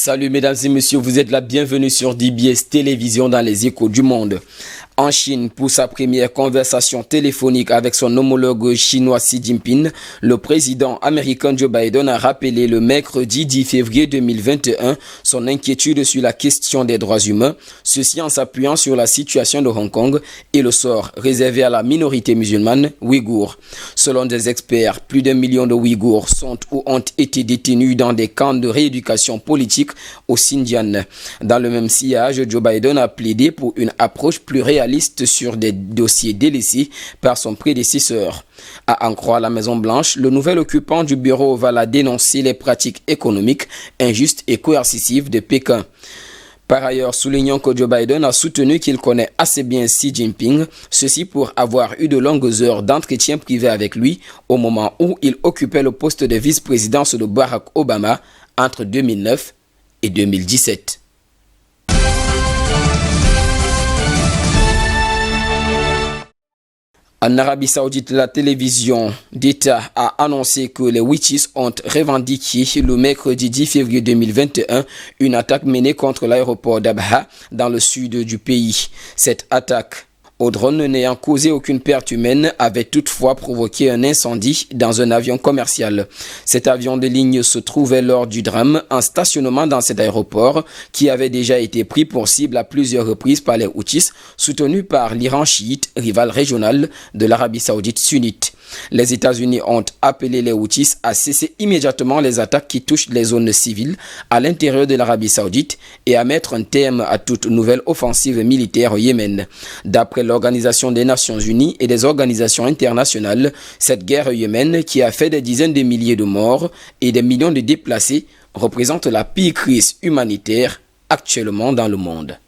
Salut mesdames et messieurs, vous êtes la bienvenue sur DBS Télévision dans les échos du monde. En Chine, pour sa première conversation téléphonique avec son homologue chinois Xi Jinping, le président américain Joe Biden a rappelé le mercredi 10 février 2021 son inquiétude sur la question des droits humains, ceci en s'appuyant sur la situation de Hong Kong et le sort réservé à la minorité musulmane ouïghour. Selon des experts, plus d'1 million de Ouïghours sont ou ont été détenus dans des camps de rééducation politique au Xinjiang. Dans le même sillage, Joe Biden a plaidé pour une approche plus réaliste sur des dossiers délaissés par son prédécesseur. À en croire la Maison-Blanche, le nouvel occupant du bureau ovale a dénoncé les pratiques économiques injustes et coercitives de Pékin. Par ailleurs, soulignant que Joe Biden a soutenu qu'il connaît assez bien Xi Jinping, ceci pour avoir eu de longues heures d'entretien privé avec lui au moment où il occupait le poste de vice-présidence de Barack Obama entre 2009 et 2017. En Arabie Saoudite, la télévision d'État a annoncé que les Houthis ont revendiqué le mercredi 10 février 2021 une attaque menée contre l'aéroport d'Abha dans le sud du pays. Cette attaque au drone n'ayant causé aucune perte humaine avait toutefois provoqué un incendie dans un avion commercial. Cet avion de ligne se trouvait lors du drame en stationnement dans cet aéroport qui avait déjà été pris pour cible à plusieurs reprises par les Houthis, soutenus par l'Iran chiite, rival régional de l'Arabie Saoudite sunnite. Les États-Unis ont appelé les Houthis à cesser immédiatement les attaques qui touchent les zones civiles à l'intérieur de l'Arabie Saoudite et à mettre un terme à toute nouvelle offensive militaire au Yémen. D'après l'Organisation des Nations Unies et des organisations internationales, cette guerre au Yémen, qui a fait des dizaines de milliers de morts et des millions de déplacés, représente la pire crise humanitaire actuellement dans le monde.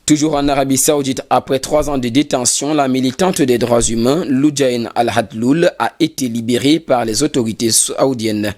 Toujours en Arabie Saoudite, après 3 ans de détention, la militante des droits humains, Loujain Al-Hadloul, a été libérée par les autorités saoudiennes.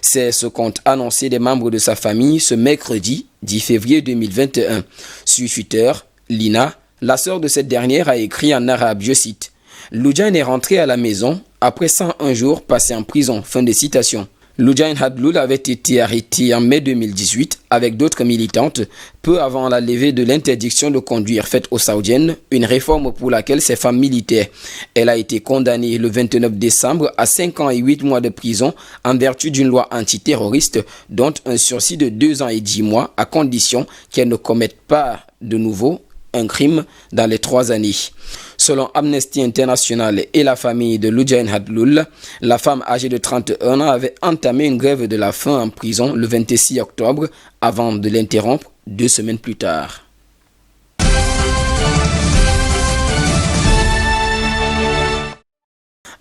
C'est ce qu'ont annoncé des membres de sa famille ce mercredi 10 février 2021. Sur Twitter, Lina, la sœur de cette dernière, a écrit en arabe, je cite, « Loujain est rentrée à la maison après 101 jours passés en prison. » Fin de citation. Loujain Hadloul avait été arrêtée en mai 2018 avec d'autres militantes peu avant la levée de l'interdiction de conduire faite aux Saoudiennes, une réforme pour laquelle ces femmes militaient. Elle a été condamnée le 29 décembre à 5 ans et 8 mois de prison en vertu d'une loi antiterroriste dont un sursis de 2 ans et 10 mois à condition qu'elle ne commette pas de nouveau un crime dans les 3 années. Selon Amnesty International et la famille de Loujain Hadloul, la femme âgée de 31 ans avait entamé une grève de la faim en prison le 26 octobre avant de l'interrompre 2 semaines plus tard.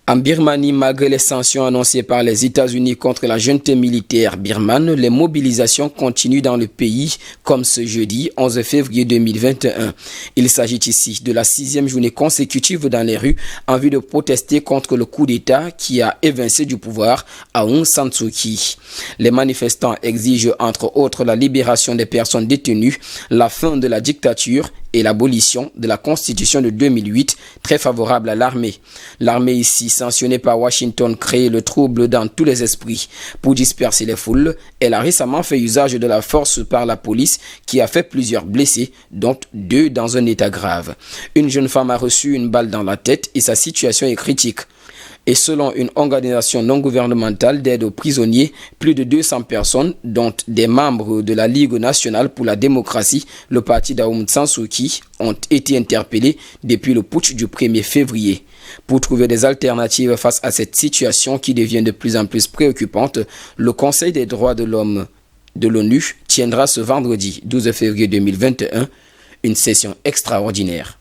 En Birmanie, malgré les sanctions annoncées par les États-Unis contre la junte militaire birmane, les mobilisations continuent dans le pays comme ce jeudi 11 février 2021. Il s'agit ici de la 6e journée consécutive dans les rues en vue de protester contre le coup d'État qui a évincé du pouvoir Aung San Suu Kyi. Les manifestants exigent entre autres la libération des personnes détenues, la fin de la dictature et l'abolition de la Constitution de 2008, très favorable à l'armée. L'armée ici, sanctionnée par Washington, crée le trouble dans tous les esprits. Pour disperser les foules, elle a récemment fait usage de la force par la police qui a fait plusieurs blessés, dont 2 dans un état grave. Une jeune femme a reçu une balle dans la tête et sa situation est critique. Et selon une organisation non gouvernementale d'aide aux prisonniers, plus de 200 personnes, dont des membres de la Ligue nationale pour la démocratie, le parti d'Aung San Suu Kyi, ont été interpellés depuis le putsch du 1er février. Pour trouver des alternatives face à cette situation qui devient de plus en plus préoccupante, le Conseil des droits de l'homme de l'ONU tiendra ce vendredi 12 février 2021 une session extraordinaire.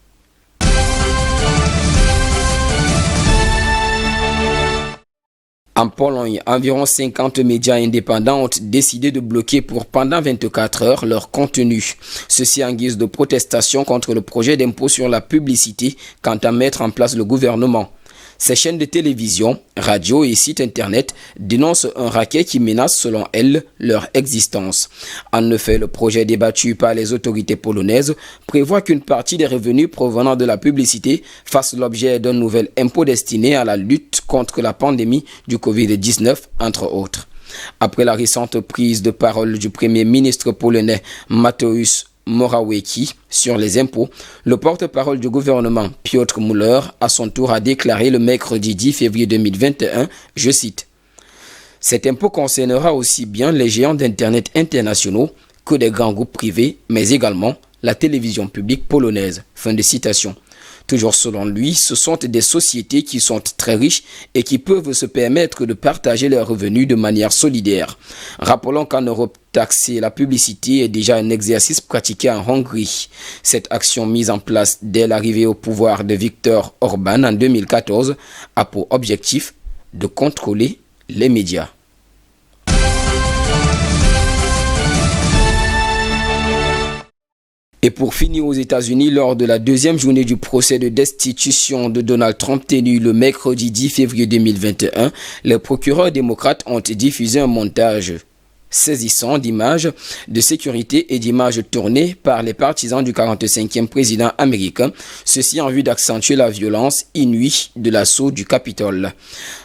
En Pologne, environ 50 médias indépendants ont décidé de bloquer pendant 24 heures leur contenu. Ceci en guise de protestation contre le projet d'impôt sur la publicité qu'entend mettre en place le gouvernement. Ces chaînes de télévision, radio et sites internet dénoncent un racket qui menace selon elles leur existence. En effet, le projet débattu par les autorités polonaises prévoit qu'une partie des revenus provenant de la publicité fasse l'objet d'un nouvel impôt destiné à la lutte contre la pandémie du Covid-19, entre autres. Après la récente prise de parole du Premier ministre polonais Mateusz Morawiecki sur les impôts, le porte-parole du gouvernement Piotr Müller à son tour a déclaré le mercredi 10 février 2021, je cite, « Cet impôt concernera aussi bien les géants d'Internet internationaux que des grands groupes privés, mais également la télévision publique polonaise. » Fin de citation. Toujours selon lui, ce sont des sociétés qui sont très riches et qui peuvent se permettre de partager leurs revenus de manière solidaire. Rappelons qu'en Europe, taxer la publicité est déjà un exercice pratiqué en Hongrie. Cette action mise en place dès l'arrivée au pouvoir de Viktor Orban en 2014 a pour objectif de contrôler les médias. Et pour finir aux États-Unis, lors de la deuxième journée du procès de destitution de Donald Trump tenu le mercredi 10 février 2021, les procureurs démocrates ont diffusé un montage saisissant d'images de sécurité et d'images tournées par les partisans du 45e président américain, ceci en vue d'accentuer la violence inouïe de l'assaut du Capitole.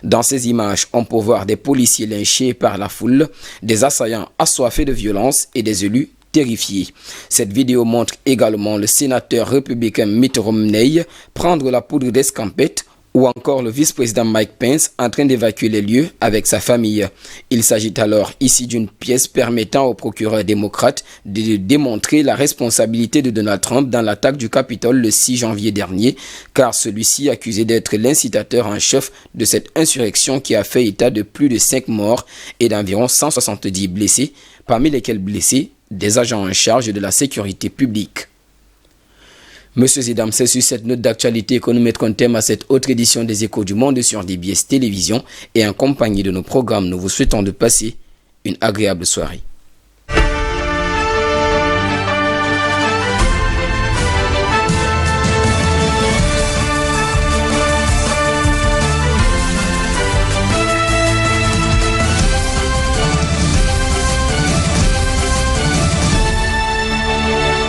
Dans ces images, on peut voir des policiers lynchés par la foule, des assaillants assoiffés de violence et des élus terrifiés. Cette vidéo montre également le sénateur républicain Mitt Romney prendre la poudre d'escampette ou encore le vice-président Mike Pence en train d'évacuer les lieux avec sa famille. Il s'agit alors ici d'une pièce permettant au procureur démocrate de démontrer la responsabilité de Donald Trump dans l'attaque du Capitole le 6 janvier dernier, car celui-ci accusé d'être l'incitateur en chef de cette insurrection qui a fait état de plus de 5 morts et d'environ 170 blessés, parmi lesquels blessés des agents en charge de la sécurité publique. Messieurs et dames, c'est sur cette note d'actualité que nous mettrons terme à cette autre édition des Échos du Monde sur DBS Télévision et en compagnie de nos programmes, nous vous souhaitons de passer une agréable soirée.